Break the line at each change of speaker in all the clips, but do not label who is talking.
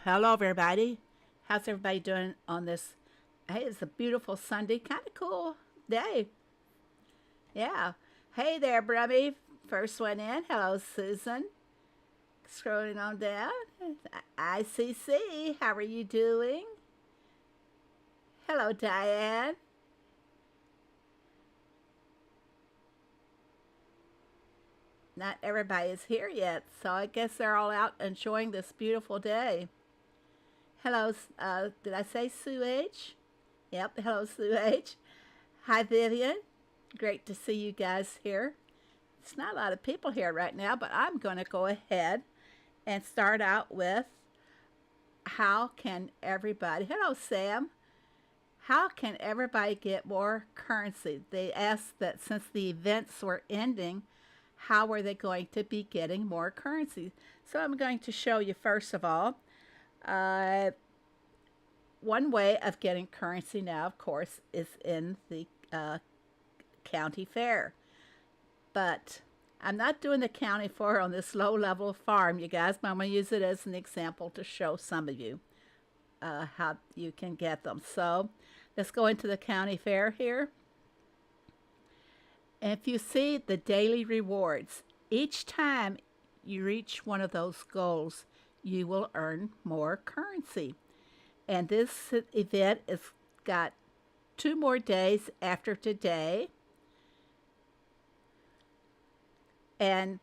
Hello, everybody. How's everybody doing on this? Hey, it's a beautiful Sunday, kind of cool day. Yeah. Hey there, Brummy. First one in. Hello, Susan. Scrolling on down. ICC. How are you doing? Hello, Diane. Not everybody is here yet, so I guess they're all out enjoying this beautiful day. Hello, did I say Sue H? Yep, hello, Sue H. Hi, Vivian. Great to see you guys here. It's not a lot of people here right now, but I'm going to go ahead and start out with how can everybody, hello, Sam. How can everybody get more currency? They asked that since the events were ending, how are they going to be getting more currency? So I'm going to show you first of all. One way of getting currency now, of course, is in the county fair. But I'm not doing the county fair on this low-level farm, you guys, but I'm going to use it as an example to show some of you how you can get them. So let's go into the county fair here. And if you see the daily rewards, each time you reach one of those goals, you will earn more currency. And this event has got 2 more days after today. And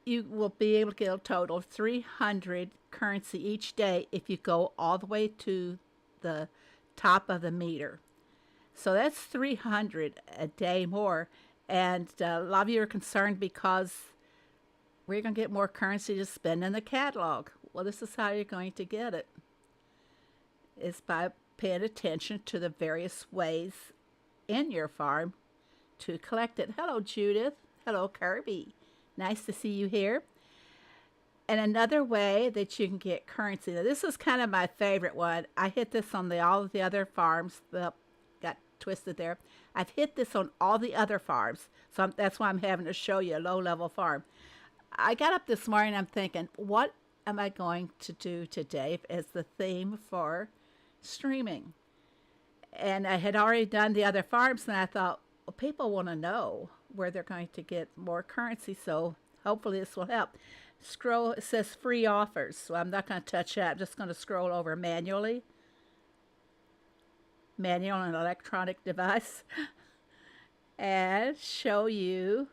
you will be able to get a total of 300 currency each day if you go all the way to the top of the meter. So that's 300 a day more. And a lot of you are concerned because we're going to get more currency to spend in the catalog. Well, this is how you're going to get it. It's by paying attention to the various ways in your farm to collect it. Hello, Judith. Hello, Kirby. Nice to see you here. And another way that you can get currency. Now, this is kind of my favorite one. I hit this on all of the other farms. Got twisted there. I've hit this on all the other farms. So that's why I'm having to show you a low-level farm. I got up this morning, I'm thinking, what am I going to do today as the theme for streaming? And I had already done the other farms, and I thought, well, people want to know where they're going to get more currency, so hopefully this will help. Scroll, it says free offers, so I'm not going to touch that. I'm just going to scroll over manually. Manual and electronic device. And show you.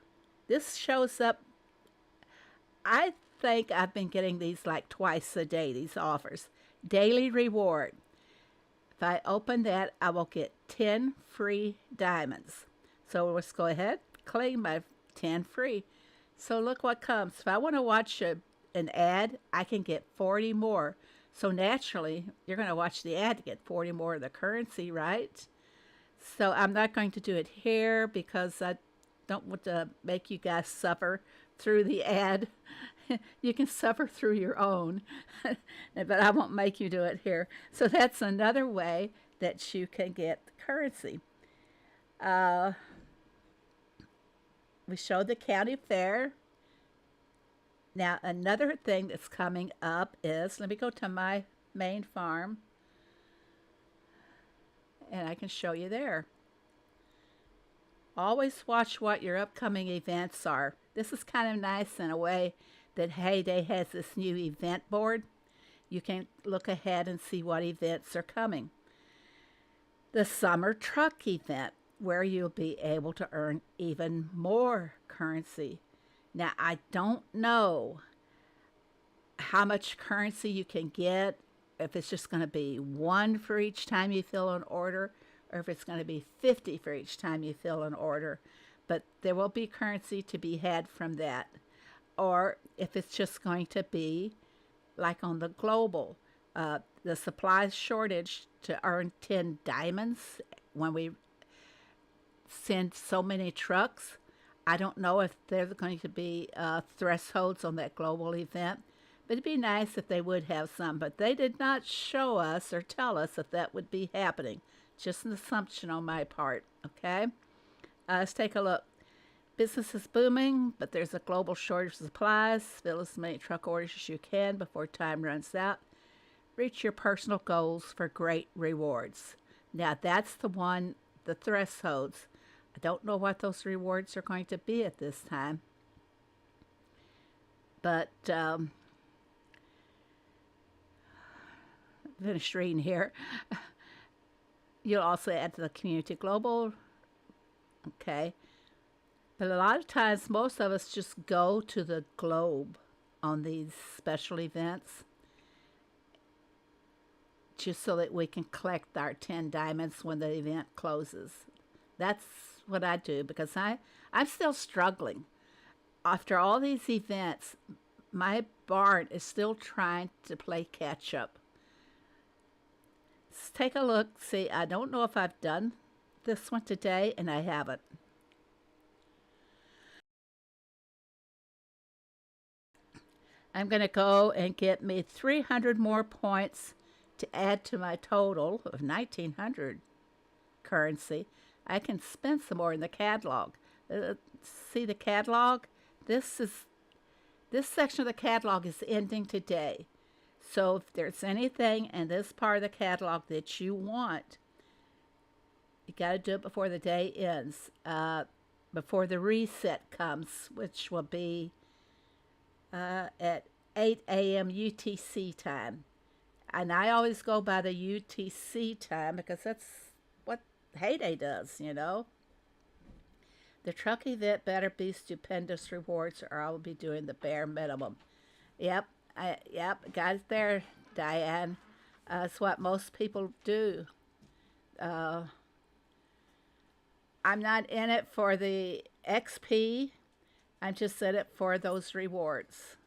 This shows up. I think I've been getting these like twice a day, these offers. Daily reward. If I open that, I will get 10 free diamonds. So let's go ahead, claim my 10 free. So look what comes. If I want to watch an ad, I can get 40 more. So naturally, you're going to watch the ad to get 40 more of the currency, right? So I'm not going to do it here because I don't want to make you guys suffer through the ad. You can suffer through your own, but I won't make you do it here. So that's another way that you can get currency. We showed the county fair. Now, another thing that's coming up is, let me go to my main farm, and I can show you there. Always watch what your upcoming events are. This is kind of nice in a way that Heyday has this new event board. You can look ahead and see what events are coming. The summer truck event, where you'll be able to earn even more currency. Now, I don't know how much currency you can get, if it's just going to be 1 for each time you fill an order, or if it's going to be 50 for each time you fill an order. But there will be currency to be had from that. Or if it's just going to be like on the global, the supply shortage to earn 10 diamonds when we send so many trucks. I don't know if there's going to be thresholds on that global event, but it'd be nice if they would have some. But they did not show us or tell us if that would be happening. Just an assumption on my part, okay? Let's take a look. Business is booming, but there's a global shortage of supplies. Fill as many truck orders as you can before time runs out. Reach your personal goals for great rewards. Now, that's the one, the thresholds. I don't know what those rewards are going to be at this time, but finish reading here. You'll also add to the community global. Okay. But a lot of times, most of us just go to the globe on these special events just so that we can collect our 10 diamonds when the event closes. That's what I do because I'm still struggling. After all these events, my barn is still trying to play catch up. Let's take a look. See, I don't know if I've done this one today, and I haven't. I'm going to go and get me 300 more points to add to my total of 1,900 currency. I can spend some more in the catalog. See the catalog? This section of the catalog is ending today. So if there's anything in this part of the catalog that you want, you got to do it before the day ends, before the reset comes, which will be at 8 a.m. UTC time. And I always go by the UTC time because that's what Heyday does, you know. The truck event better be stupendous rewards or I will be doing the bare minimum. Yep, got it there, Diane. That's what most people do. I'm not in it for the XP. I'm just in it for those rewards.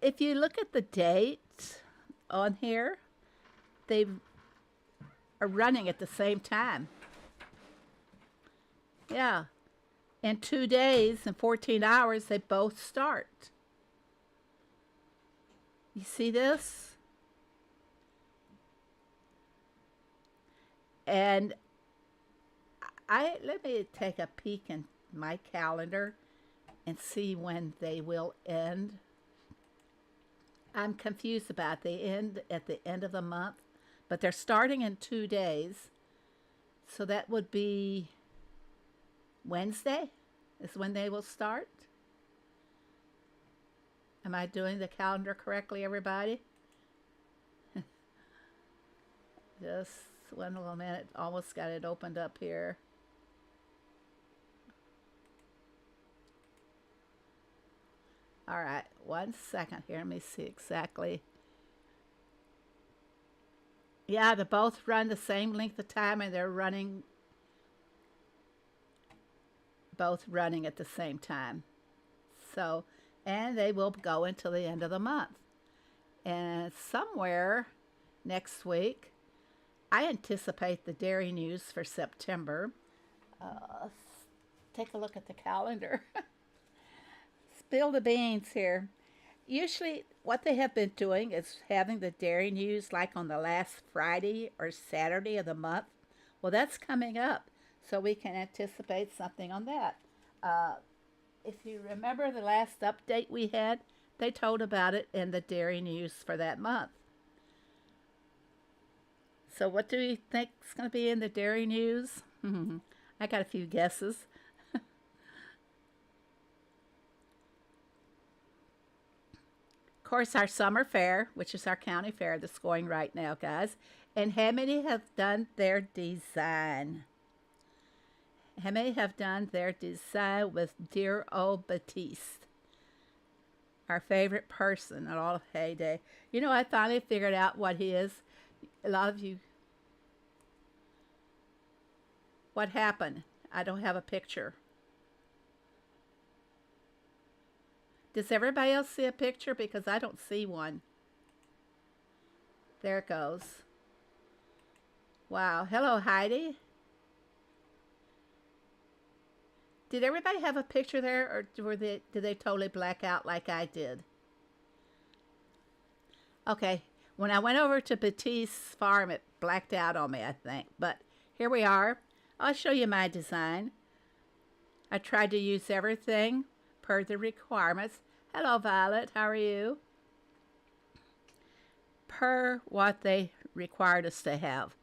If you look at the date on here, they are running at the same time. Yeah. In 2 days and 14 hours, they both start. You see this? And let me take a peek in my calendar and see when they will end. I'm confused about the end at the end of the month, but they're starting in 2 days. So that would be Wednesday is when they will start. Am I doing the calendar correctly, everybody? Just one little minute. Almost got it opened up here. All right, 1 second here. Let me see exactly. Yeah, they both run the same length of time, and they're both running at the same time. So, and they will go until the end of the month. And somewhere next week, I anticipate the dairy news for September. Take a look at the calendar. Spill the beans here. Usually what they have been doing is having the dairy news like on the last Friday or Saturday of the month. Well, that's coming up, so we can anticipate something on that. If you remember the last update we had, they told about it in the dairy news for that month. So what do you think is going to be in the dairy news? I got a few guesses. Of course, our summer fair, which is our county fair that's going right now, guys. And how many have done their design? How many have done their design with dear old Batiste? Our favorite person at all of Heyday. You know, I finally figured out what he is. A lot of you. What happened? I don't have a picture. Does everybody else see a picture? Because I don't see one. There it goes. Wow. Hello, Heidi. Did everybody have a picture there, or did they totally black out like I did? Okay. When I went over to Batiste's farm, it blacked out on me, I think. But here we are. I'll show you my design. I tried to use everything per the requirements. Hello, Violet. How are you? Per what they required us to have.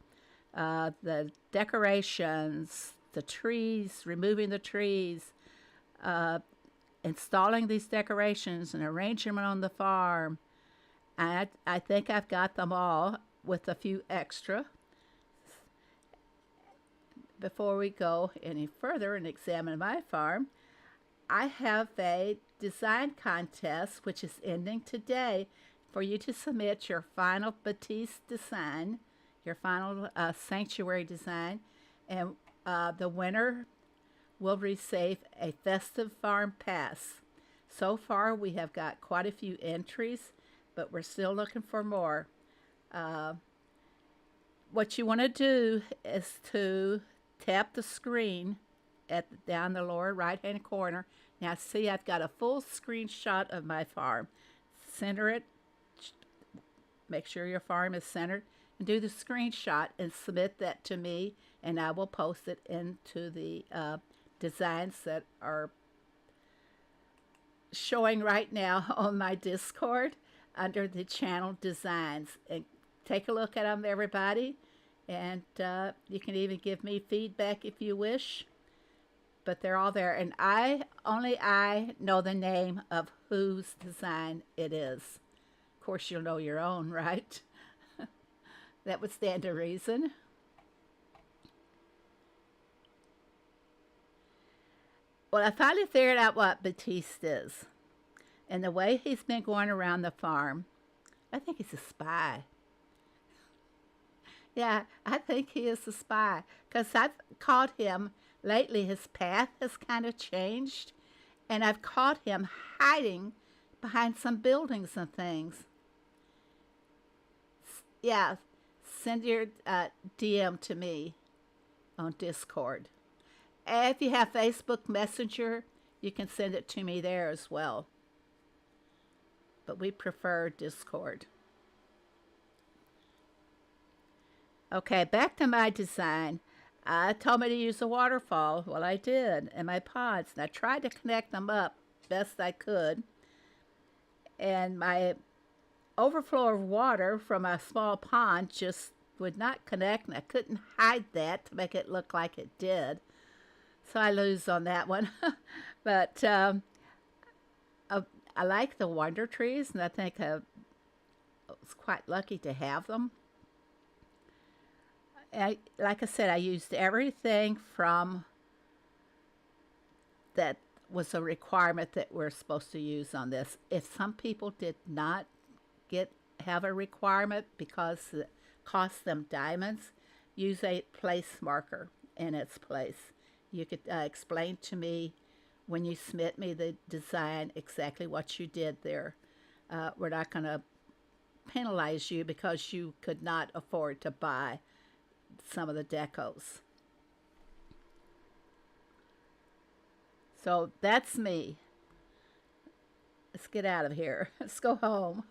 The decorations, the trees, removing the trees, installing these decorations and arranging them on the farm. I think I've got them all with a few extra. Before we go any further and examine my farm, I have a design contest which is ending today for you to submit your final Batiste design, your final sanctuary design, and the winner will receive a festive farm pass. So far, we have got quite a few entries, but we're still looking for more. What you want to do is to tap the screen down the lower right-hand corner. Now, see, I've got a full screenshot of my farm. Center it. Make sure your farm is centered, and do the screenshot and submit that to me, and I will post it into the designs that are showing right now on my Discord under the channel designs. And take a look at them, everybody, and you can even give me feedback if you wish. But they're all there, and only I know the name of whose design it is. Of course, you'll know your own, right? That would stand to reason. Well, I finally figured out what Batiste is. And the way he's been going around the farm, I think he's a spy. Yeah, I think he is a spy. Because I've caught him lately, his path has kind of changed. And I've caught him hiding behind some buildings and things. Yeah, send your DM to me on Discord. And if you have Facebook Messenger, you can send it to me there as well. But we prefer Discord. Okay, back to my design. Told me to use a waterfall. Well, I did, in my pods. And I tried to connect them up best I could. And my overflow of water from a small pond just would not connect, and I couldn't hide that to make it look like it did. So I lose on that one. But I like the wonder trees, and I think I was quite lucky to have them. Like I said, I used everything from that was a requirement that we're supposed to use on this. If some people did not have a requirement because it costs them diamonds, use a place marker in its place. You could explain to me when you submit me the design exactly what you did there. We're not going to penalize you because you could not afford to buy some of the decos. So that's me. Let's get out of here. Let's go home.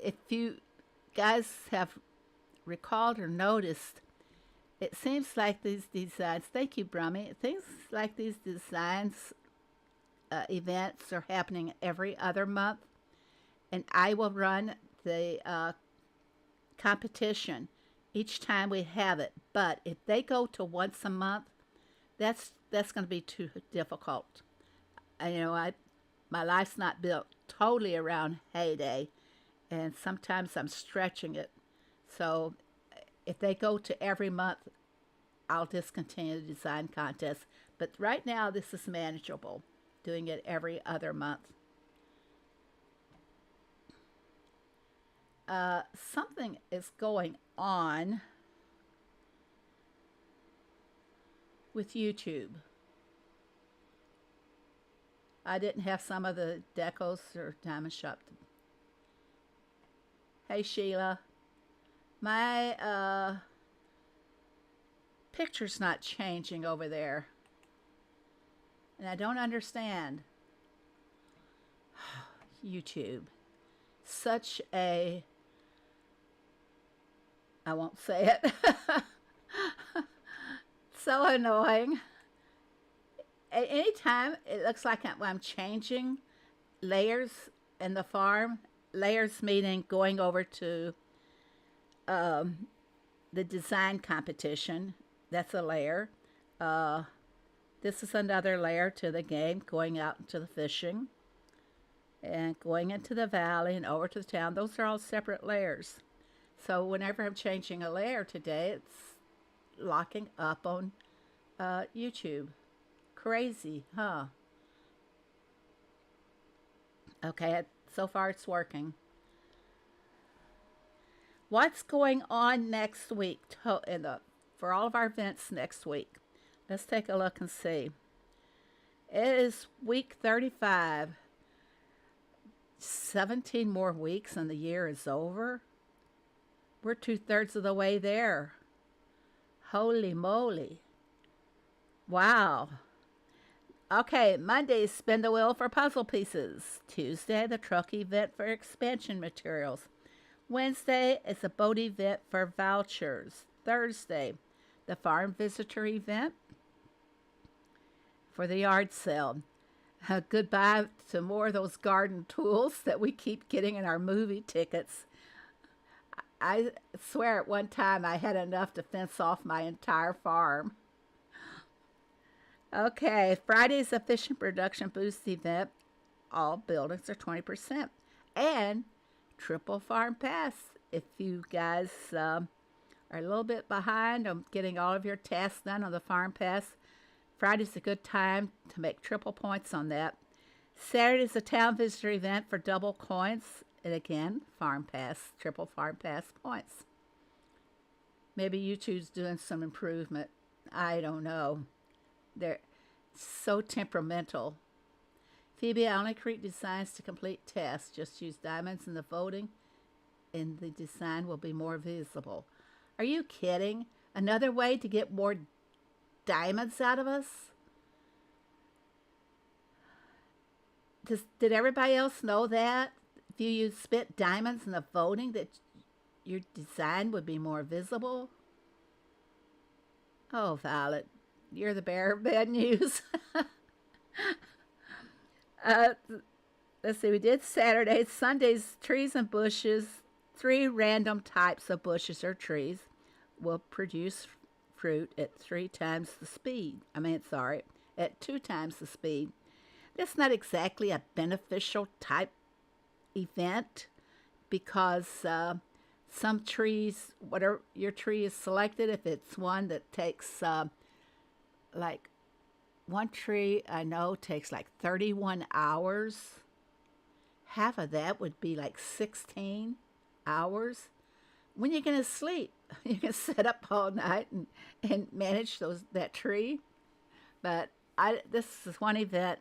If you guys have recalled or noticed, it seems like these designs, thank you, Brummy, things like these designs events are happening every other month, and I will run the competition each time we have it. But if they go to once a month, that's going to be too difficult. My life's not built totally around heyday, and sometimes I'm stretching it. So if they go to every month, I'll discontinue the design contest. But right now, this is manageable, doing it every other month. Something is going on with YouTube. I didn't have some of the decos or diamond shop. Hey, Sheila. My picture's not changing over there. And I don't understand. YouTube. Such a I won't say it. So annoying. Anytime it looks like I'm changing layers in the farm, layers meaning going over to um, the design competition. That's a layer. Uh, this is another layer to the game, going out into the fishing and going into the valley and over to the town. Those are all separate layers. So whenever I'm changing a layer today, it's locking up on YouTube. Crazy, huh? Okay, so far it's working. What's going on next week for all of our events next week? Let's take a look and see. It is week 35. 17 more weeks and the year is over. We're 2/3 of the way there. Holy moly. Wow. Okay, Monday, spin the wheel for puzzle pieces. Tuesday, the truck event for expansion materials. Wednesday is a boat event for vouchers. Thursday, the farm visitor event for the yard sale. Goodbye to more of those garden tools that we keep getting in our movie tickets. I swear at one time I had enough to fence off my entire farm. Okay, Friday's a fishing production boost event. All buildings are 20%. And triple farm pass. If you guys are a little bit behind on getting all of your tasks done on the farm pass, Friday's a good time to make triple points on that. Saturday's a town visitor event for double coins. And again, farm pass, triple farm pass points. Maybe YouTube's doing some improvement. I don't know. They're so temperamental. Phoebe, I only create designs to complete tasks. Just use diamonds in the voting and the design will be more visible. Are you kidding? Another way to get more diamonds out of us? Did everybody else know that? If you spent diamonds in the voting, that your design would be more visible? Oh, Violet, you're the bearer of bad news. uh, let's see, we did Saturday. Sunday's trees and bushes. 3 random types of bushes or trees will produce fruit at 3 times the speed. At 2 times the speed. That's not exactly a beneficial type event because some trees, whatever your tree is selected, if it's one that takes like one tree I know takes like 31 hours, half of that would be like 16 hours. When you're going to sleep, you can sit up all night and manage that tree. But this is one event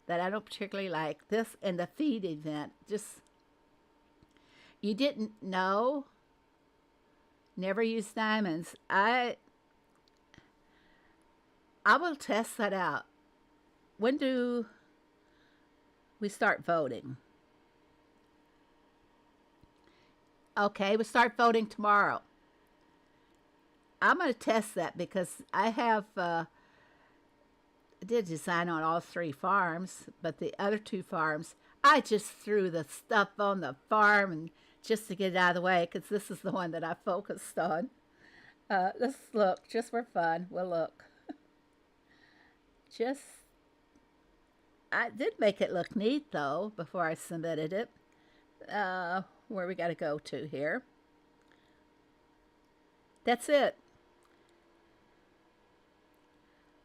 that I don't particularly like. This and the feed event. Just, you didn't know? Never use diamonds. I will test that out. When do we start voting? Okay, we start voting tomorrow. I'm going to test that because I did design on all 3 farms, but the other 2 farms, I just threw the stuff on the farm and just to get it out of the way because this is the one that I focused on. Let's look, just for fun. We'll look. I did make it look neat though before I submitted it. Where we got to go to here. That's it.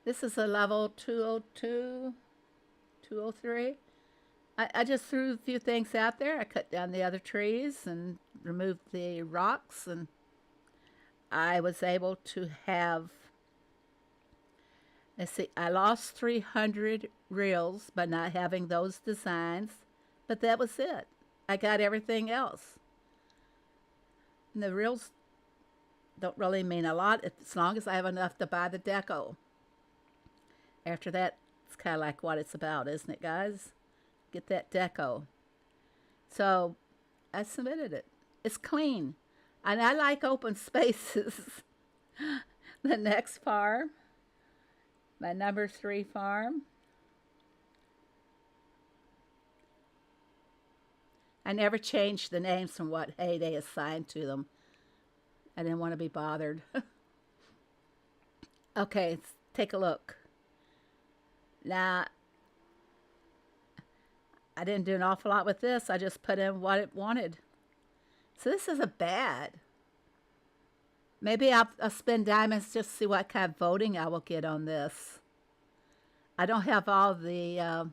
This is a level 202, 203. I just threw a few things out there. I cut down the other trees and removed the rocks, and I was able to have, let's see, I lost 300 reels by not having those designs, but that was it. I got everything else. And the reels don't really mean a lot as long as I have enough to buy the deco. After that, it's kind of like what it's about, isn't it, guys? Get that deco. So I submitted it. It's clean. And I like open spaces. The next farm, my number 3 farm. I never changed the names from what Heyday assigned to them. I didn't want to be bothered. Okay, let's take a look. Now, I didn't do an awful lot with this. I just put in what it wanted. So this isn't bad. Maybe I'll spend diamonds just to see what kind of voting I will get on this. I don't have all the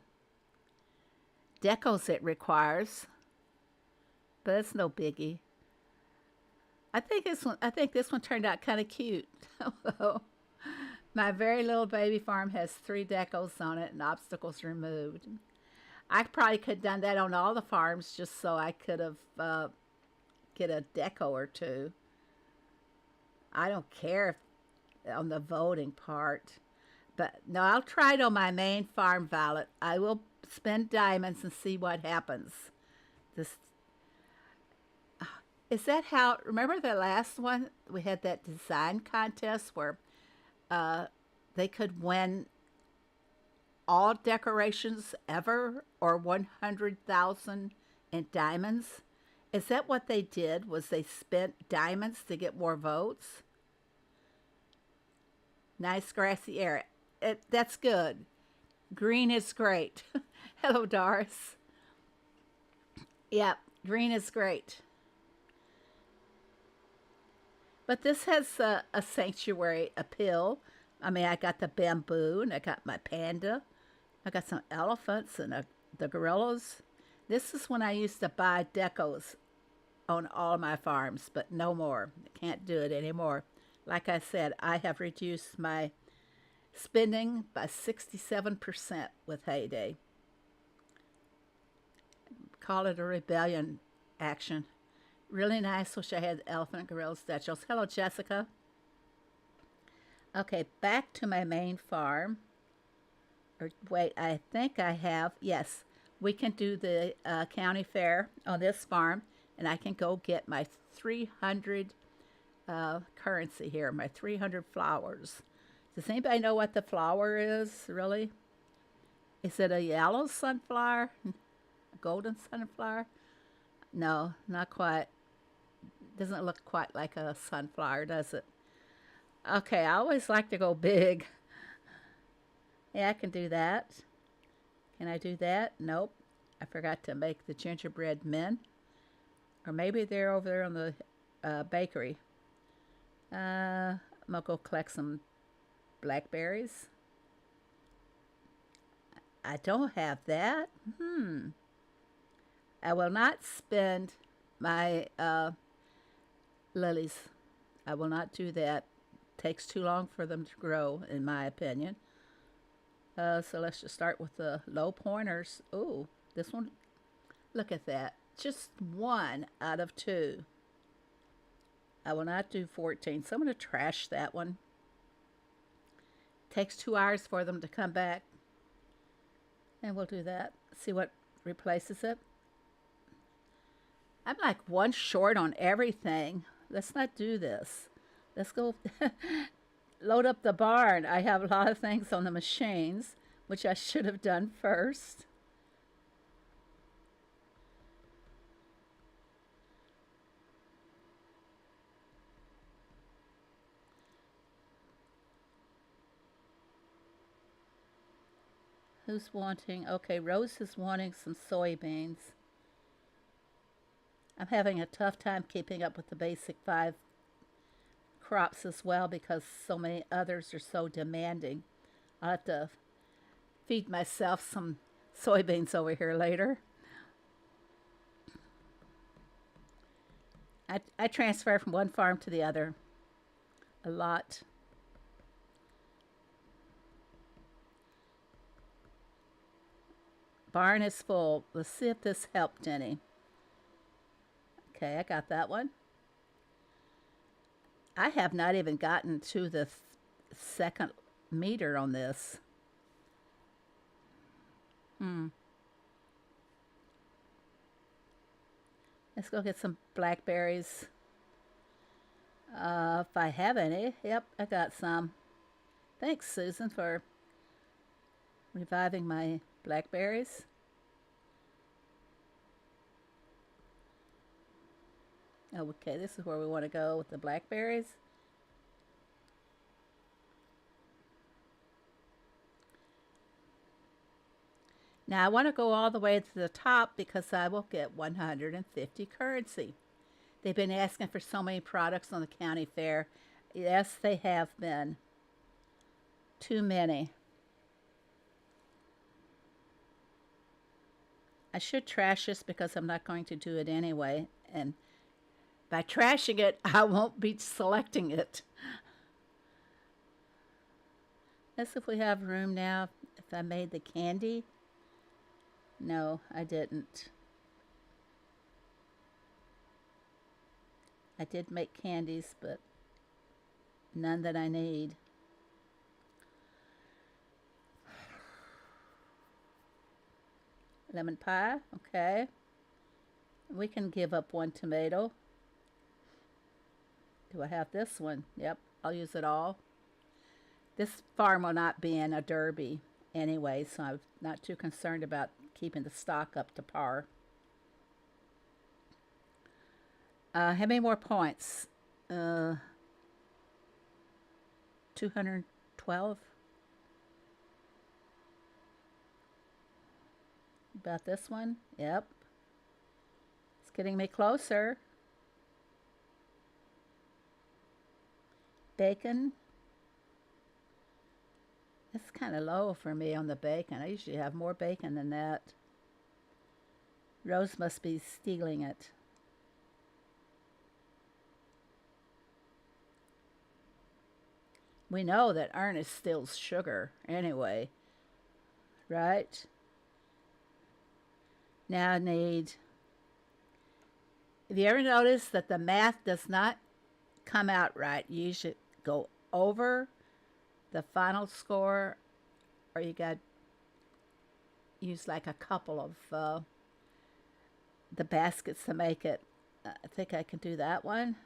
decos it requires, but it's no biggie. I think this one turned out kind of cute. My very little baby farm has 3 decos on it and obstacles removed. I probably could have done that on all the farms just so I could have get a deco or 2. I don't care if, on the voting part. But no, I'll try it on my main farm, Violet. I will spend diamonds and see what happens. This is that how? Remember the last one? We had that design contest where they could win all decorations ever or 100,000 in diamonds. Is that what they did? Was they spent diamonds to get more votes? Nice grassy area. That's good. Green is great. Hello, Doris. Yeah, green is great. But this has a sanctuary appeal. I mean, I got the bamboo, and I got my panda. I got some elephants and the gorillas. This is when I used to buy decos on all my farms, but no more. I can't do it anymore. Like I said, I have reduced my spending by 67% with Heyday. Call it a rebellion action. Really nice. Wish I had elephant and gorilla statues. Hello, Jessica. Okay, back to my main farm. Or wait, I think I have. Yes, we can do the county fair on this farm, and I can go get my 300 currency here, my 300 flowers. Does anybody know what the flower is, really? Is it a yellow sunflower? A golden sunflower? No, not quite. Doesn't look quite like a sunflower, does it? Okay, I always like to go big. Yeah, I can do that. Can I do that? Nope. I forgot to make the gingerbread men. Or maybe they're over there on the bakery. I'm going to go collect some blackberries. I don't have that. I will not spend my lilies. I will not do that. Takes too long for them to grow, in my opinion. So let's just start with the low pointers. Ooh, this one. Look at that. Just 1 out of 2. I will not do 14. So I'm going to trash that one. Takes 2 hours for them to come back. And we'll do that. See what replaces it. I'm like 1 short on everything. Let's not do this. Let's go load up the barn. I have a lot of things on the machines, which I should have done first. Who's wanting? Okay, Rose is wanting some soybeans. I'm having a tough time keeping up with the basic 5 crops as well because so many others are so demanding. I'll have to feed myself some soybeans over here later. I transfer from one farm to the other a lot. Barn is full. Let's see if this helped any. Okay, I got that one. I have not even gotten to the second meter on this. Let's go get some blackberries. If I have any, yep, I got some. Thanks, Susan, for reviving my blackberries. Okay, this is where we want to go with the blackberries. Now I want to go all the way to the top because I will get 150 currency. They've been asking for so many products on the county fair. Yes, they have been. Too many. I should trash this because I'm not going to do it anyway. And by trashing it, I won't be selecting it. Let's see if we have room now. If I made the candy. No, I didn't. I did make candies, but none that I need. Lemon pie, okay. We can give up one tomato. Do I have this one? Yep, I'll use it all. This farm will not be in a derby anyway, so I'm not too concerned about keeping the stock up to par. How many more points? 212. About this one? Yep. It's getting me closer. Bacon. It's kind of low for me on the bacon. I usually have more bacon than that. Rose must be stealing it. We know that Ernest steals sugar anyway, right? Now I need... Have you ever noticed that the math does not come out right? You should go over the final score, or you got use like a couple of the baskets to make it. I think I can do that one.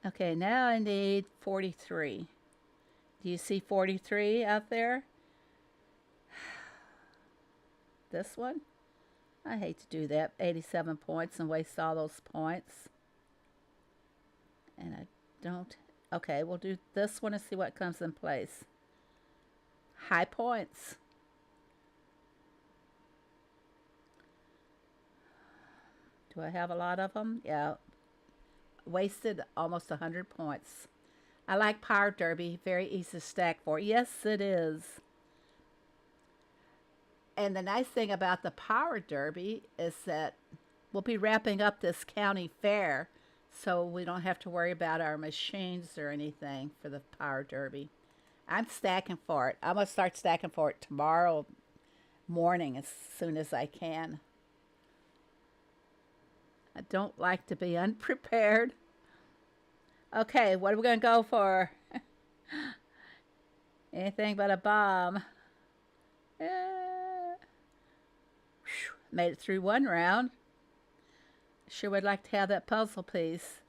Okay, now I need 43. Do you see 43 out there? This one? I hate to do that. 87 points and waste all those points. And I don't... Okay, we'll do this one and see what comes in place. High points. Do I have a lot of them? Yeah. Wasted almost 100 points. I like Power Derby. Very easy to stack for. Yes, it is. And the nice thing about the Power Derby is that we'll be wrapping up this county fair, so we don't have to worry about our machines or anything for the Power Derby. I'm stacking for it. I'm going to start stacking for it tomorrow morning as soon as I can. I don't like to be unprepared. Okay, what are we going to go for? Anything but a bomb. Made it through one round. Sure would like to have that puzzle piece.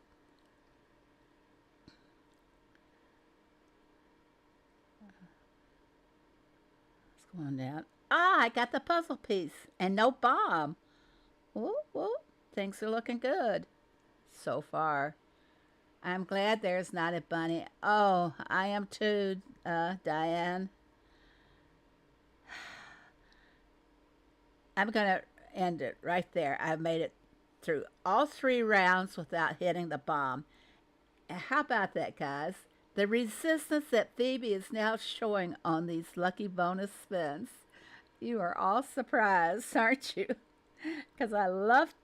What's going down? Ah, I got the puzzle piece and no bomb. Whoop, whoop. Things are looking good so far. I'm glad there's not a bunny. Oh, I am too, Diane. I'm going to end it right there. I've made it through all 3 rounds without hitting the bomb. And how about that, guys? The resistance that Phoebe is now showing on these lucky bonus spins. You are all surprised, aren't you? Because I love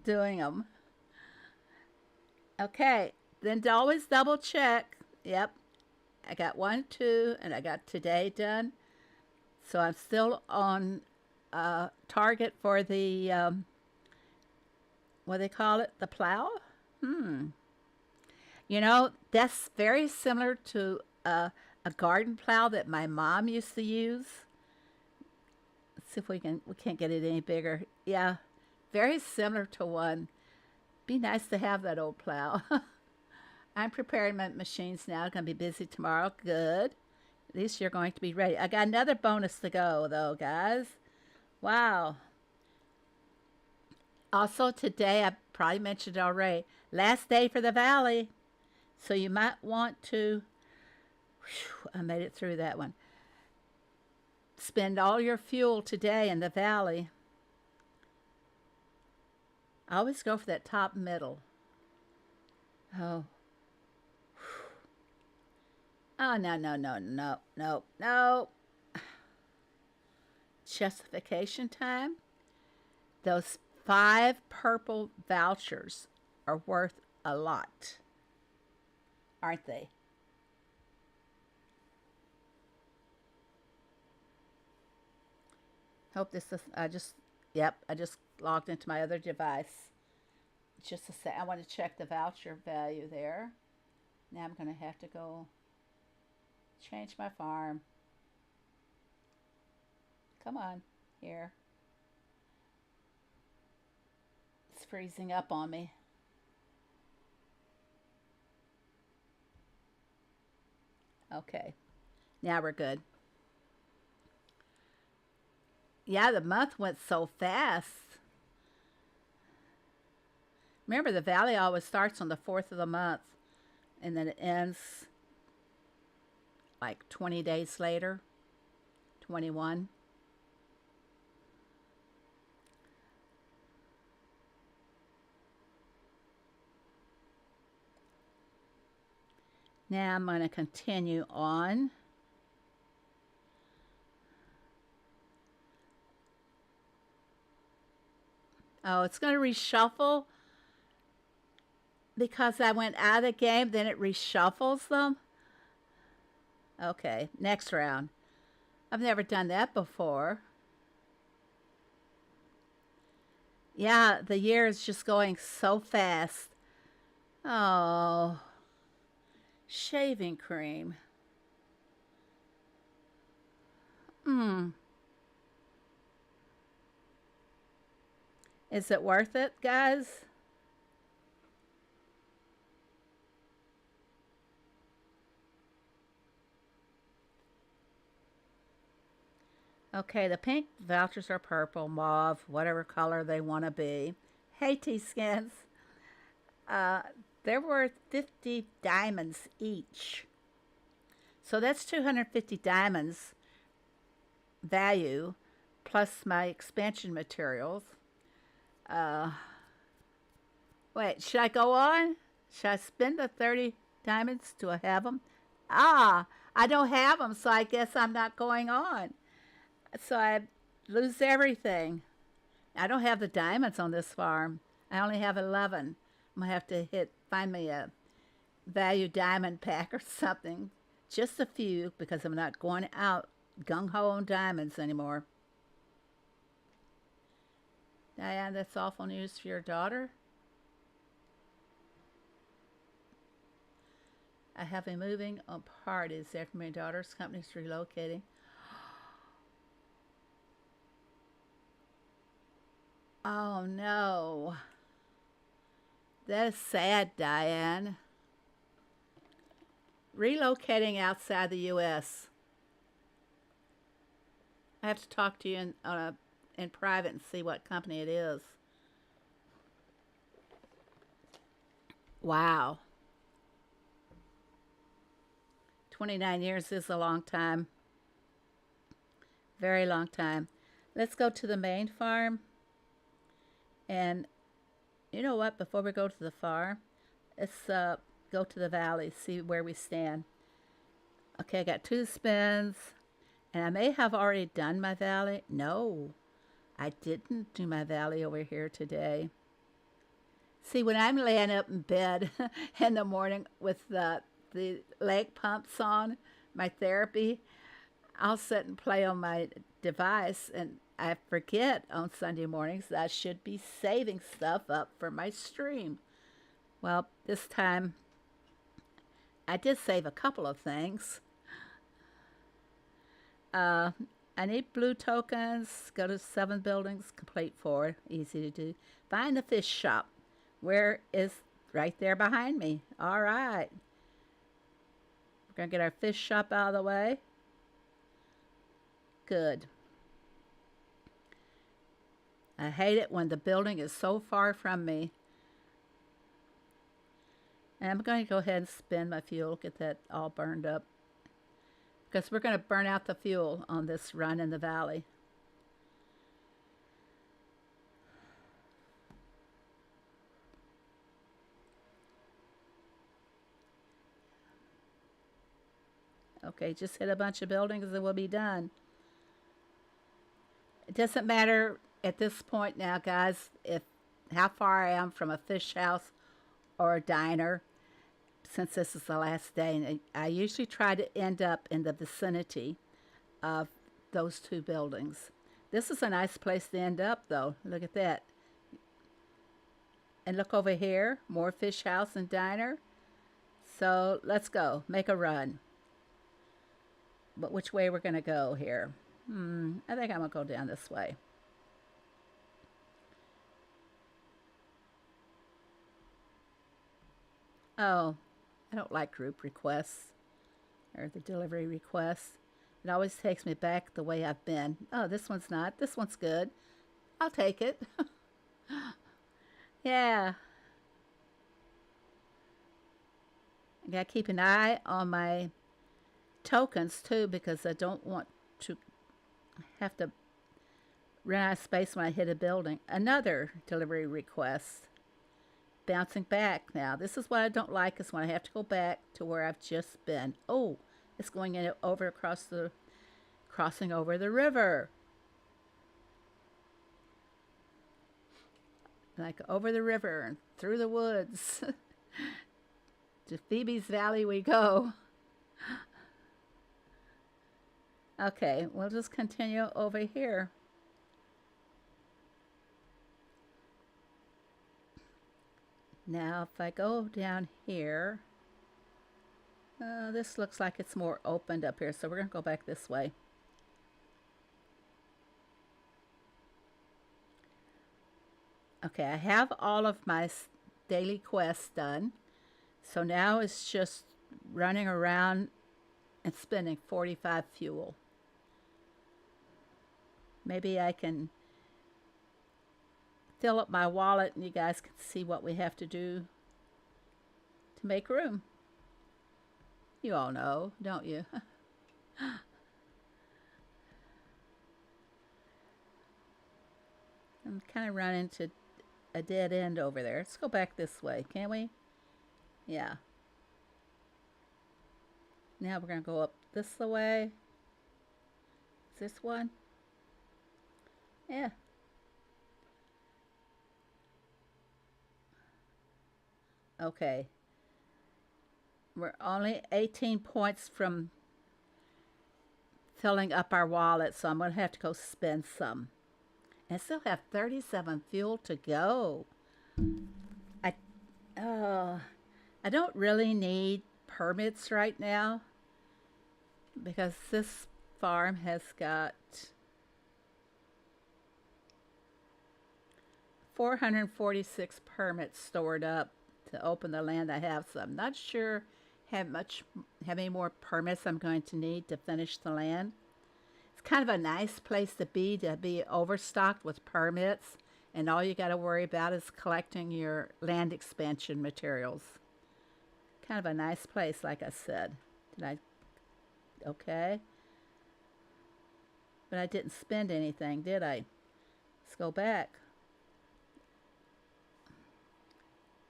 doing them. Okay, then to always double check. Yep, I got 1, 2, and I got today done. So I'm still on target for the, what do they call it? The plow? You know, that's very similar to a garden plow that my mom used to use. Let's see if we can't get it any bigger. Yeah, very similar to one Be nice to have that old plow. I'm preparing my machines now. Going to be busy tomorrow. Good. At least you're going to be ready. I got another bonus to go, though, guys. Wow. Also, today, I probably mentioned it already, last day for the Valley. So you might want to, I made it through that one. Spend all your fuel today in the Valley. I always go for that top middle. Oh. Oh, no, no, no, no, no, no. Justification time. Those 5 purple vouchers are worth a lot, aren't they? Hope this is, I just logged into my other device. Just a sec, I want to check the voucher value there. Now I'm going to have to go change my farm. Come on, here. It's freezing up on me. Okay, now we're good. Yeah, the month went so fast. Remember, the Valley always starts on the 4th of the month, and then it ends like 20 days later, 21. Now I'm going to continue on. Oh, it's going to reshuffle because I went out of the game, then it reshuffles them. Okay, next round. I've never done that before. Yeah, the year is just going so fast. Oh, shaving cream. Is it worth it, guys? Okay, the pink vouchers are purple, mauve, whatever color they want to be. Hey, T-Skins. They're worth 50 diamonds each. So that's 250 diamonds value plus my expansion materials. Wait, should I go on? Should I spend the 30 diamonds? Do I have them? Ah, I don't have them, so I guess I'm not going on. So I lose everything. I don't have the diamonds on this farm. I only have 11. I'm going to have to find me a value diamond pack or something. Just a few, because I'm not going out gung-ho on diamonds anymore. Diane, that's awful news for your daughter. I have a moving parties after my daughter's company's relocating. Oh no. That is sad, Diane. Relocating outside the U.S. I have to talk to you in private and see what company it is. Wow. 29 years is a long time. Very long time. Let's go to the main farm. And you know what? Before we go to the farm, let's go to the valley, see where we stand. Okay, I got 2 spins. And I may have already done my valley. No, I didn't do my valley over here today. See, when I'm laying up in bed in the morning with the leg pumps on, my therapy, I'll sit and play on my device, and I forget on Sunday mornings that I should be saving stuff up for my stream. Well, this time I did save a couple of things. I need blue tokens. Go to 7 buildings, complete 4. Easy to do. Find the fish shop. Where is right there behind me? All right. We're going to get our fish shop out of the way. Good. I hate it when the building is so far from me. And I'm going to go ahead and spin my fuel, get that all burned up. Because we're going to burn out the fuel on this run in the valley. Okay, just hit a bunch of buildings and we'll be done. It doesn't matter at this point now, guys, if how far I am from a fish house or a diner, since this is the last day. And I usually try to end up in the vicinity of those two buildings. This is a nice place to end up, though. Look at that. And look over here, more fish house and diner. So let's go, make a run. But which way we're going to go here? I think I'm going to go down this way. Oh, I don't like group requests or the delivery requests. It always takes me back the way I've been. Oh, this one's not. This one's good. I'll take it. Yeah. I got to keep an eye on my tokens too, because I don't want to have to run out of space when I hit a building. Another delivery request. Bouncing back now. This is what I don't like, is when I have to go back to where I've just been. Oh, it's going in over crossing over the river. Like over the river and through the woods. To Phoebe's Valley we go. Okay, we'll just continue over here. Now, if I go down here, this looks like it's more opened up here, so we're going to go back this way. Okay, I have all of my daily quests done, so now it's just running around and spending 45 fuel. Maybe I can fill up my wallet and you guys can see what we have to do to make room. You all know, don't you? I'm kind of running into a dead end over there. Let's go back this way, can we? Yeah. Now we're going to go up this way. Is this one? Yeah. Okay. We're only 18 points from filling up our wallet, so I'm going to have to go spend some. And I still have 37 fuel to go. I don't really need permits right now because this farm has got 446 permits stored up to open the land I have, so I'm not sure how many more permits I'm going to need to finish the land. It's kind of a nice place to be overstocked with permits, and all you got to worry about is collecting your land expansion materials. Kind of a nice place, like I said. Okay. But I didn't spend anything, did I? Let's go back.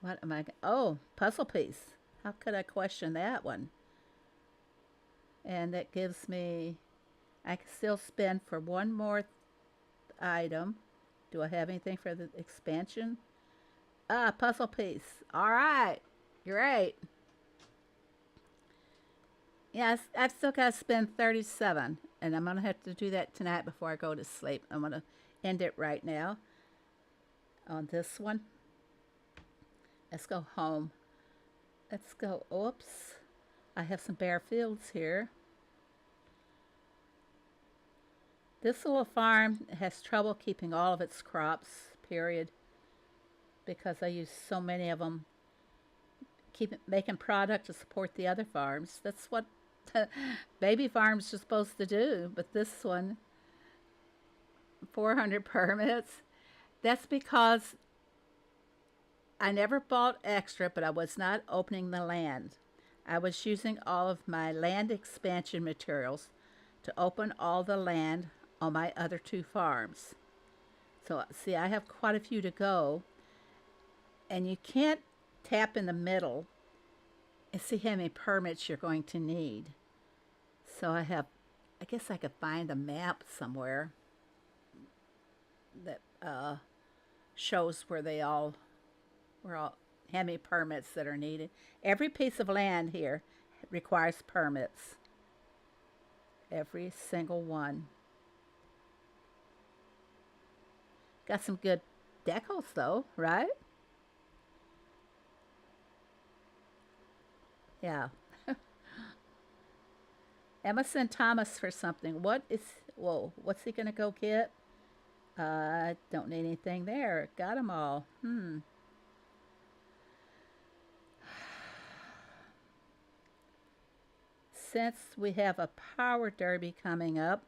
What am I? Oh, puzzle piece. How could I question that one? And that gives me, I can still spend for one more item. Do I have anything for the expansion? Puzzle piece. All right. Great. Yes, I've still got to spend 37. And I'm going to have to do that tonight before I go to sleep. I'm going to end it right now on this one. Let's go home. Let's go. Oops. I have some bare fields here. This little farm has trouble keeping all of its crops, period. because I use so many of them. Keep making product to support the other farms. That's what baby farms are supposed to do. But this one, 400 permits. That's because I never bought extra, but I was not opening the land. I was using all of my land expansion materials to open all the land on my other 2 farms. So, see, I have quite a few to go, and you can't tap in the middle and see how many permits you're going to need. So I guess I could find a map somewhere that shows how many permits that are needed. Every piece of land here requires permits. Every single one. Got some good decals though, right? Yeah. Emma sent Thomas for something. What's he gonna go get? I don't need anything there. Got them all. Since we have a power derby coming up,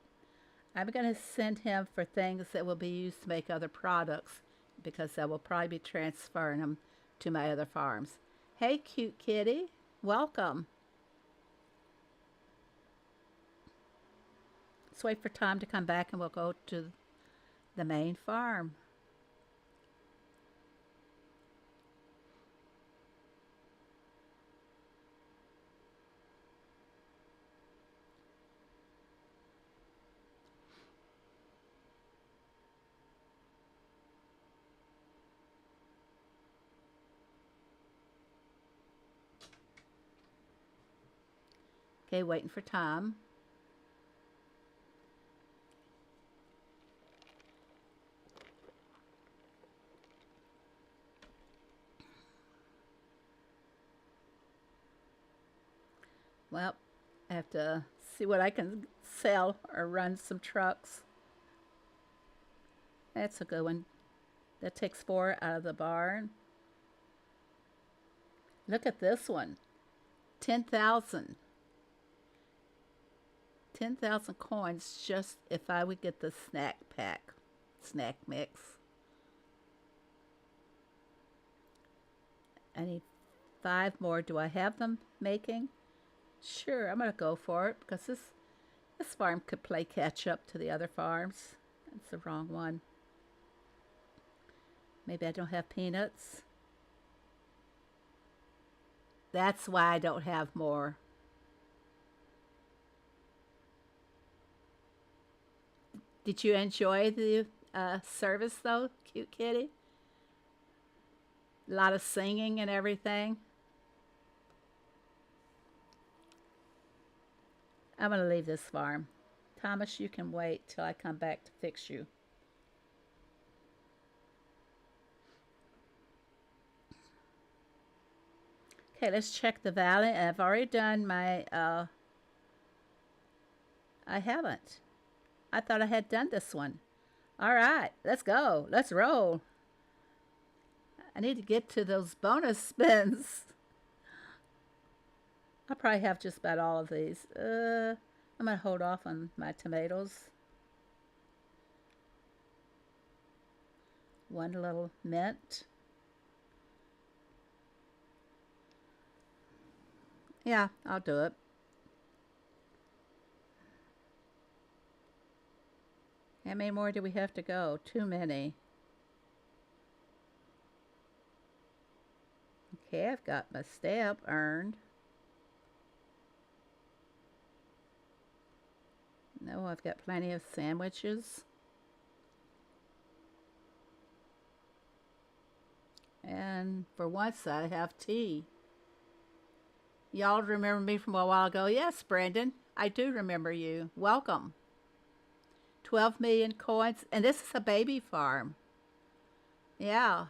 I'm going to send him for things that will be used to make other products, because I will probably be transferring them to my other farms. Hey, cute kitty. Welcome. Let's wait for Tom to come back and we'll go to the main farm. Okay, waiting for Tom. Well, I have to see what I can sell or run some trucks. That's a good one. That takes 4 out of the barn. Look at this one. 10,000. 10,000 coins just if I would get the snack mix. I need 5 more. Do I have them making? Sure, I'm going to go for it because this farm could play catch up to the other farms. That's the wrong one. Maybe I don't have peanuts. That's why I don't have more. Did you enjoy the service though, cute kitty? A lot of singing and everything. I'm going to leave this farm. Thomas, you can wait till I come back to fix you. Okay, let's check the valley. I've already done my, I haven't. I thought I had done this one. All right, let's go. Let's roll. I need to get to those bonus spins. I probably have just about all of these. I'm going to hold off on my tomatoes. One little mint. Yeah, I'll do it. How many more do we have to go? Too many. Okay, I've got my stamp earned. No, I've got plenty of sandwiches. And for once, I have tea. Y'all remember me from a while ago? Yes, Brandon, I do remember you. Welcome. 12 million coins, and this is a baby farm. Yeah.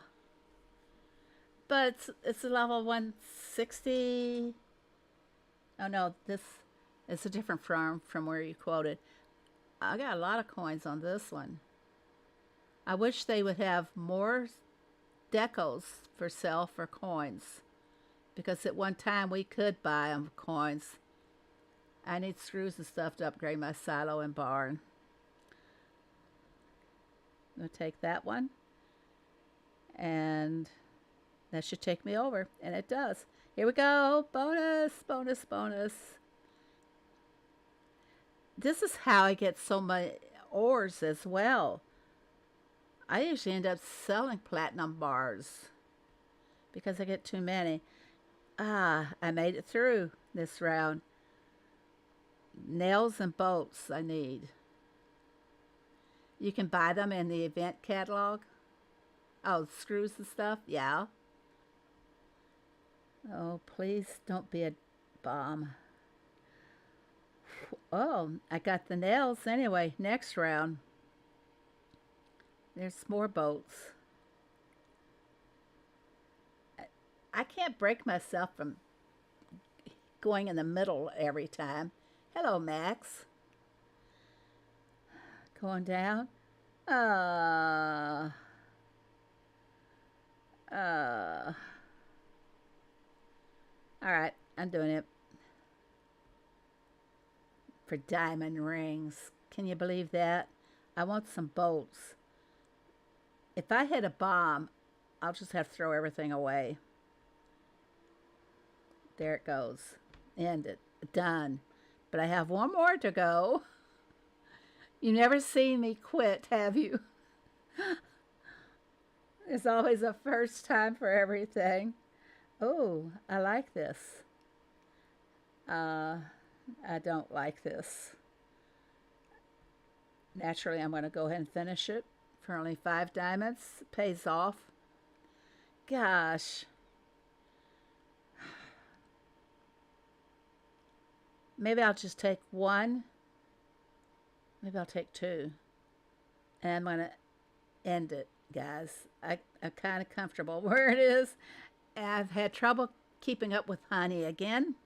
But it's a level 160. Oh no, this is a different farm from where you quoted. I got a lot of coins on this one. I wish they would have more decals for sale for coins. Because at one time we could buy them coins. I need screws and stuff to upgrade my silo and barn. I'm going to take that one. And that should take me over. And it does. Here we go. Bonus, bonus, bonus. This is how I get so many ores as well. I usually end up selling platinum bars because I get too many. Ah, I made it through this round. Nails and bolts I need. You can buy them in the event catalog. Oh, screws and stuff? Yeah. Oh, please don't be a bomb. Oh, I got the nails anyway. Next round. There's more bolts. I can't break myself from going in the middle every time. Hello, Max. Going down. All right, I'm doing it. For diamond rings. Can you believe that? I want some bolts. If I hit a bomb, I'll just have to throw everything away. There it goes. Ended. Done. But I have one more to go. You never seen me quit, have you? There's always a first time for everything. Oh, I like this. I don't like this. Naturally, I'm going to go ahead and finish it for only 5 diamonds. It pays off. Gosh. Maybe I'll just take 1. Maybe I'll take 2. And I'm going to end it, guys. I'm kind of comfortable where it is. I've had trouble keeping up with honey again.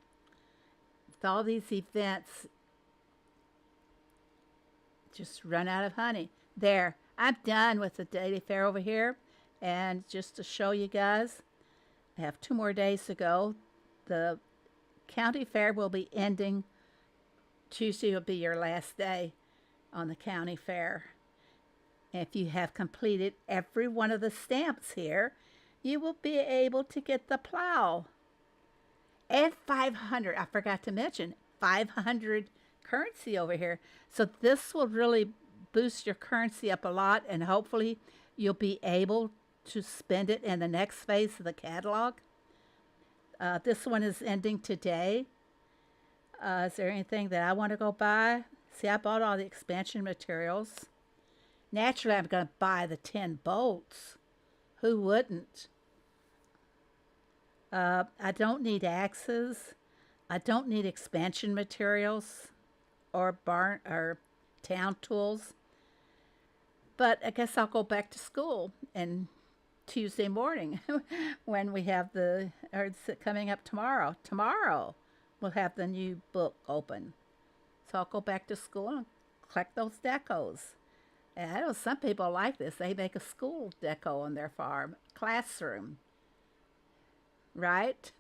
With all these events, just run out of honey. There, I'm done with the daily fair over here. And just to show you guys, I have 2 more days to go. The county fair will be ending. Tuesday will be your last day on the county fair. If you have completed every one of the stamps here, you will be able to get the plow. And 500, I forgot to mention, 500 currency over here. So this will really boost your currency up a lot, and hopefully you'll be able to spend it in the next phase of the catalog. This one is ending today. Is there anything that I want to go buy? See, I bought all the expansion materials. Naturally, I'm going to buy the 10 bolts. Who wouldn't? I don't need axes. I don't need expansion materials or barn or town tools. But I guess I'll go back to school and Tuesday morning when we have or it's coming up tomorrow. Tomorrow we'll have the new book open. So I'll go back to school and collect those decos. And I know some people like this. They make a school deco on their farm, classroom. Right?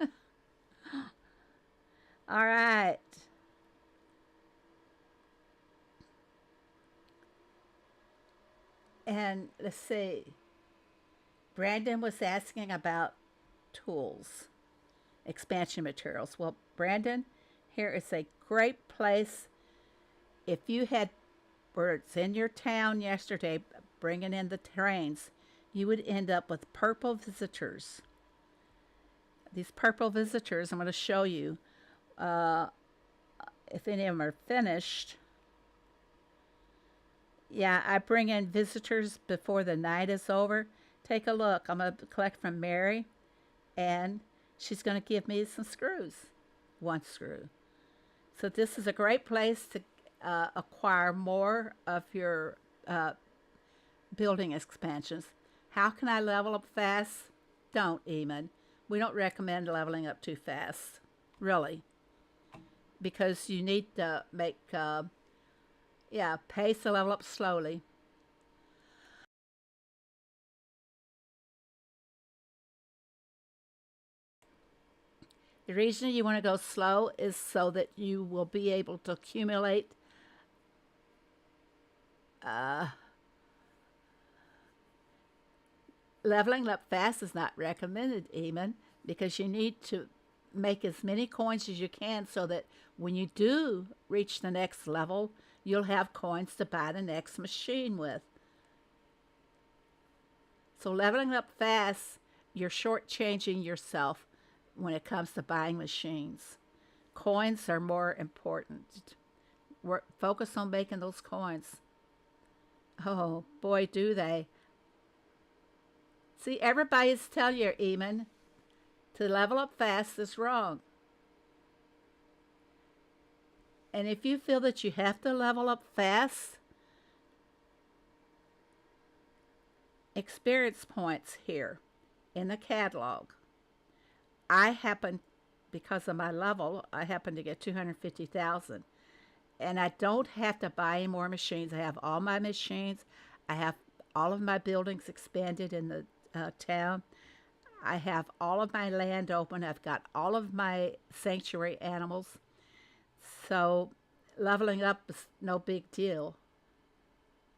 All right. And let's see. Brandon was asking about tools, expansion materials. Well, Brandon, here is a great place. If you had birds in your town yesterday bringing in the trains, you would end up with purple visitors. These purple visitors, I'm going to show you if any of them are finished. Yeah, I bring in visitors before the night is over. Take a look. I'm going to collect from Mary, and she's going to give me some screws. 1 screw. So this is a great place to acquire more of your building expansions. How can I level up fast? Don't, Eamon. We don't recommend leveling up too fast, really, because you need to make, pace the level up slowly. The reason you want to go slow is so that you will be able to accumulate leveling up fast is not recommended even, because you need to make as many coins as you can so that when you do reach the next level, you'll have coins to buy the next machine with. So leveling up fast, you're shortchanging yourself when it comes to buying machines. Coins are more important. Focus on making those coins. Oh, boy, do they. See, everybody's telling you, Eamon, to level up fast is wrong. And if you feel that you have to level up fast, experience points here in the catalog. Because of my level, I happen to get 250,000. And I don't have to buy any more machines. I have all my machines. I have all of my buildings expanded in the town. I have all of my land open. I've got all of my sanctuary animals. So leveling up is no big deal.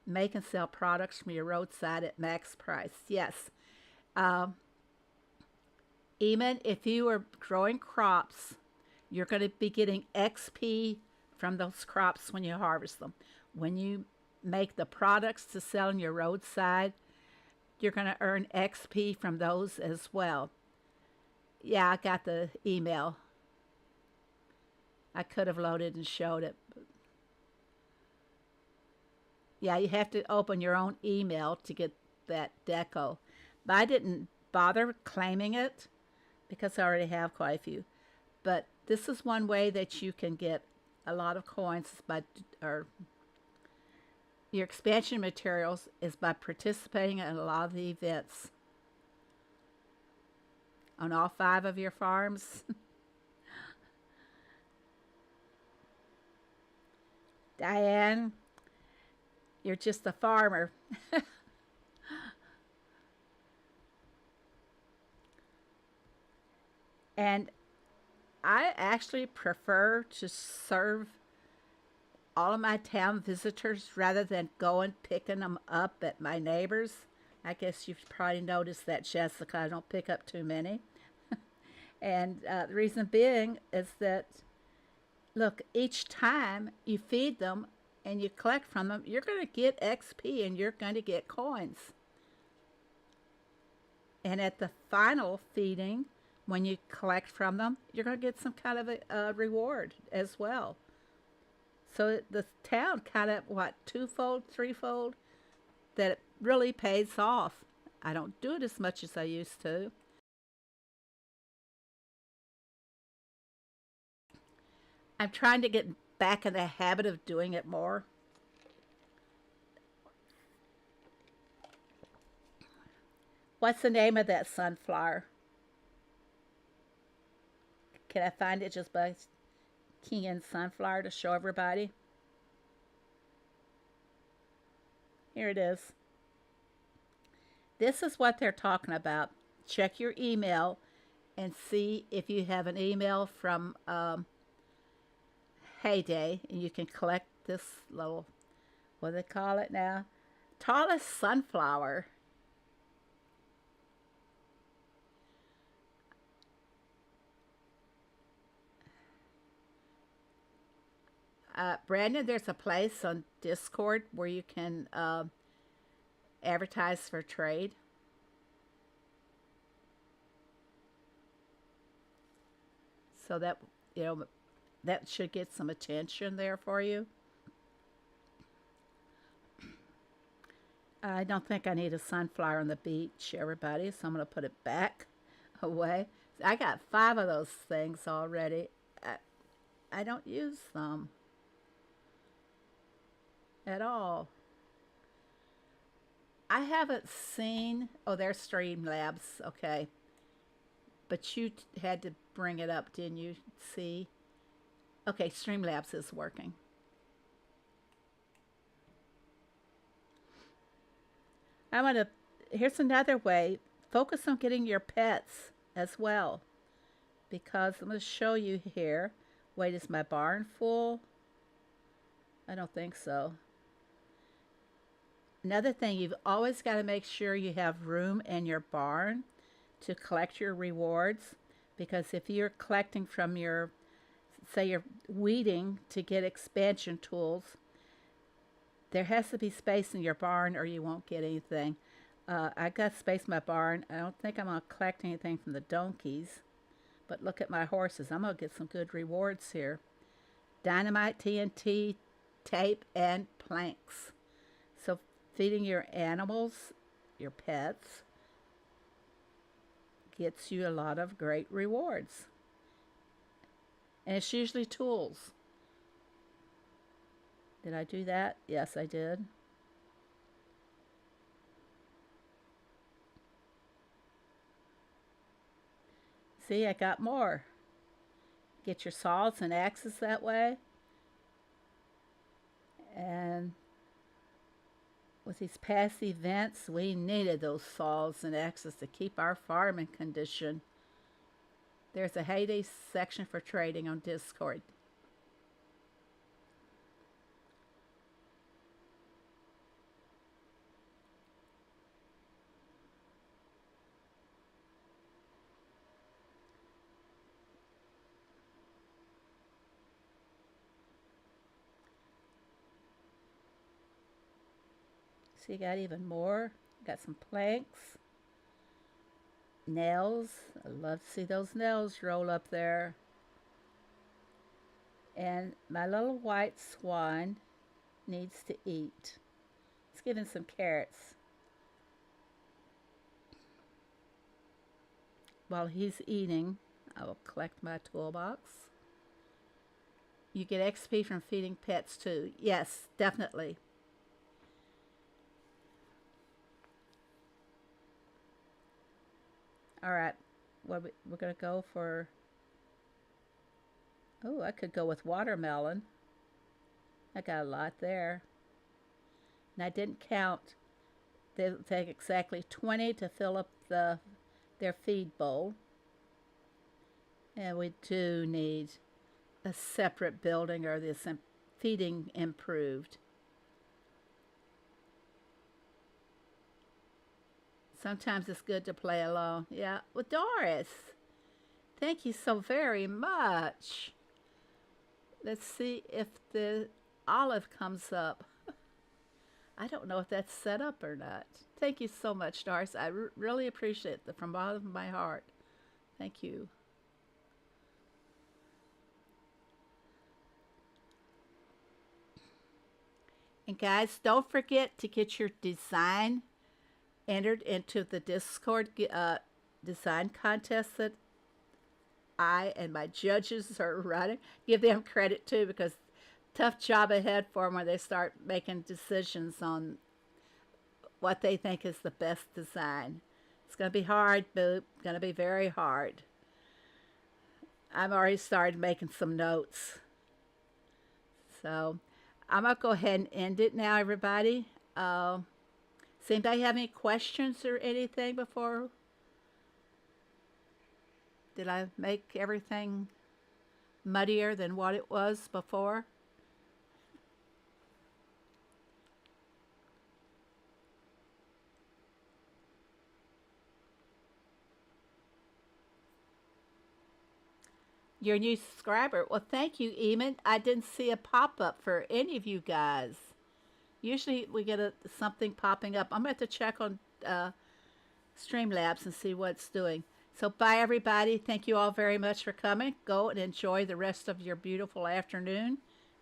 Make and sell products from your roadside at max price. Yes. Even if you are growing crops, you're going to be getting XP from those crops when you harvest them. When you make the products to sell on your roadside, you're going to earn XP from those as well. Yeah, I got the email. I could have loaded and showed it. Yeah, you have to open your own email to get that deco. But I didn't bother claiming it because I already have quite a few. But this is one way that you can get a lot of coins or your expansion materials is by participating in a lot of the events on all 5 of your farms. Diane, you're just a farmer. And I actually prefer to serve all of my town visitors rather than going picking them up at my neighbors. I guess you've probably noticed that, Jessica. I don't pick up too many. And the reason being is that, look, each time you feed them and you collect from them, you're going to get XP and you're going to get coins. And at the final feeding, when you collect from them, you're going to get some kind of a reward as well. So the town kind of, twofold, threefold, that it really pays off. I don't do it as much as I used to. I'm trying to get back in the habit of doing it more. What's the name of that sunflower? Can I find it just by keying in sunflower to show everybody? Here it is. This is what they're talking about. Check your email and see if you have an email from Heyday, and you can collect this little, what do they call it now? Tallest sunflower. Brandon, there's a place on Discord where you can advertise for trade. So that, that should get some attention there for you. I don't think I need a sunflower on the beach, everybody, so I'm going to put it back away. I got 5 of those things already. I don't use them at all. I haven't seen, oh, there's Streamlabs, okay. But you had to bring it up, didn't you? See? Okay, Streamlabs is working. Here's another way. Focus on getting your pets as well. because I'm going to show you here. Wait, is my barn full? I don't think so. Another thing, you've always got to make sure you have room in your barn to collect your rewards, because if you're collecting from your, say you're weeding to get expansion tools, there has to be space in your barn or you won't get anything. I got space in my barn. I don't think I'm going to collect anything from the donkeys, but look at my horses. I'm going to get some good rewards here. Dynamite, TNT, tape, and planks. So feeding your animals, your pets, gets you a lot of great rewards. And it's usually tools. Did I do that? Yes, I did. See, I got more. Get your saws and axes that way. And with these past events, we needed those saws and axes to keep our farm in condition. There's a heyday section for trading on Discord. So you got even more. Got some planks. Nails. I love to see those nails roll up there. And my little white swan needs to eat. Let's give him some carrots. While he's eating, I will collect my toolbox. You get XP from feeding pets too. Yes, definitely. All right, we're going to go for, oh, I could go with watermelon. I got a lot there. And I didn't count. They'll take exactly 20 to fill up their feed bowl. And we do need a separate building or this feeding improved. Sometimes it's good to play along. Yeah. Well, Doris, thank you so very much. Let's see if the olive comes up. I don't know if that's set up or not. Thank you so much, Doris. I really appreciate it from the bottom of my heart. Thank you. And guys, don't forget to get your design entered into the Discord design contest that I and my judges are running. Give them credit too, because tough job ahead for them when they start making decisions on what they think is the best design. It's going to be hard, Boop. Going to be very hard. I'm already started making some notes. So I'm going to go ahead and end it now, everybody. Does anybody have any questions or anything before? Did I make everything muddier than what it was before? You're a new subscriber. Well, thank you, Eamon. I didn't see a pop-up for any of you guys. Usually we get something popping up. I'm going to have to check on Streamlabs and see what it's doing. So bye, everybody. Thank you all very much for coming. Go and enjoy the rest of your beautiful afternoon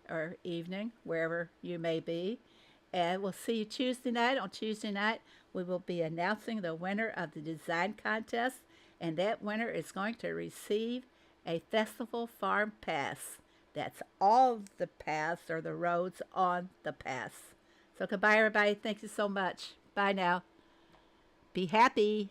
or evening, wherever you may be. And we'll see you Tuesday night. On Tuesday night, we will be announcing the winner of the design contest. And that winner is going to receive a Festival Farm Pass. That's all the paths or the roads on the pass. So goodbye, everybody. Thank you so much. Bye now. Be happy.